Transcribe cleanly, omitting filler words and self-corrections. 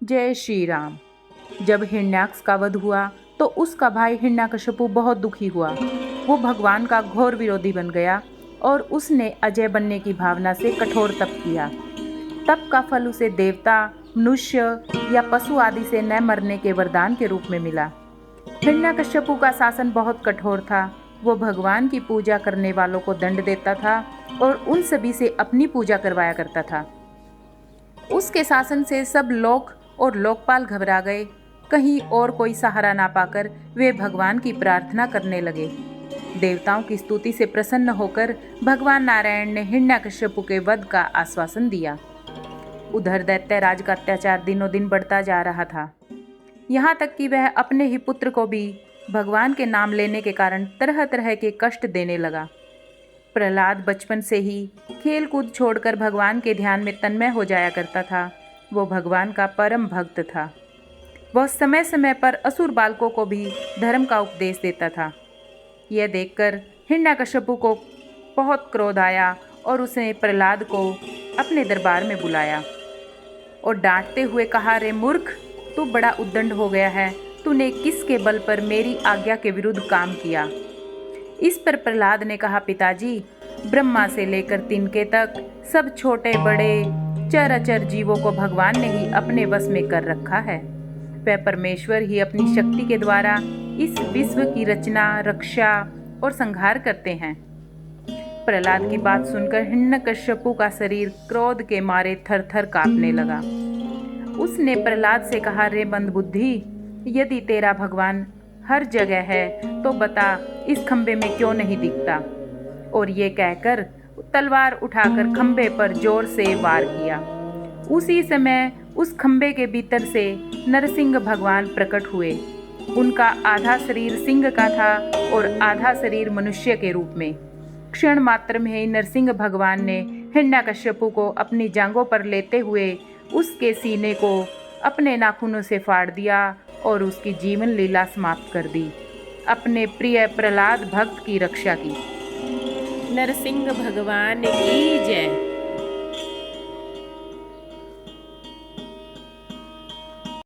जय श्री राम। जब हिरण्याक्ष का वध हुआ तो उसका भाई हिरण्यकश्यपु बहुत दुखी हुआ। वो भगवान का घोर विरोधी बन गया और उसने अजय बनने की भावना से कठोर तप किया। तप का फल उसे देवता, मनुष्य या पशु आदि से न मरने के वरदान के रूप में मिला। हिरण्यकश्यपु का शासन बहुत कठोर था। वो भगवान की पूजा करने वालों को दंड देता था और उन सभी से अपनी पूजा करवाया करता था। उसके शासन से सब लोक और लोकपाल घबरा गए। कहीं और कोई सहारा ना पाकर वे भगवान की प्रार्थना करने लगे। देवताओं की स्तुति से प्रसन्न होकर भगवान नारायण ने हिरण्यकश्यपु के वध का आश्वासन दिया। उधर दैत्यराज का अत्याचार दिनों दिन बढ़ता जा रहा था। यहाँ तक कि वह अपने ही पुत्र को भी भगवान के नाम लेने के कारण तरह तरह के कष्ट देने लगा। प्रहलाद बचपन से ही खेल कूद छोड़कर भगवान के ध्यान में तन्मय हो जाया करता था। वो भगवान का परम भक्त था। वह समय समय पर असुर बालकों को भी धर्म का उपदेश देता था। यह देखकर हिरण्यकश्यपु को बहुत क्रोध आया और उसने प्रहलाद को अपने दरबार में बुलाया और डांटते हुए कहा, रे मूर्ख, तू बड़ा उद्दंड हो गया है। तूने किसके बल पर मेरी आज्ञा के विरुद्ध काम किया? इस पर प्रहलाद ने कहा, पिताजी, ब्रह्मा से लेकर तिनके तक सब छोटे बड़े चराचर जीवों को भगवान ने ही अपने वश में कर रखा है। वह परमेश्वर ही अपनी शक्ति के द्वारा इस विश्व की रचना, रक्षा और संहार करते हैं। प्रहलाद की बात सुनकर हिरण्यकश्यपु का शरीर क्रोध के मारे थर थर कांपने लगा। उसने प्रहलाद से कहा, रे मंदबुद्धि, यदि तेरा भगवान हर जगह है तो बता, इस खंबे में क्यों नहीं दिखता? और ये कहकर तलवार उठाकर खंबे पर जोर से वार किया। उसी समय उस खंबे के भीतर से नरसिंह भगवान प्रकट हुए। उनका आधा शरीर सिंह का था और आधा शरीर मनुष्य के रूप में। क्षण मात्र में ही नरसिंह भगवान ने हिरण्यकश्यपु को अपनी जांघों पर लेते हुए उसके सीने को अपने नाखूनों से फाड़ दिया और उसकी जीवन लीला समाप्त कर दी। अपने प्रिय प्रहलाद भक्त की रक्षा की। नरसिंह भगवान की जय।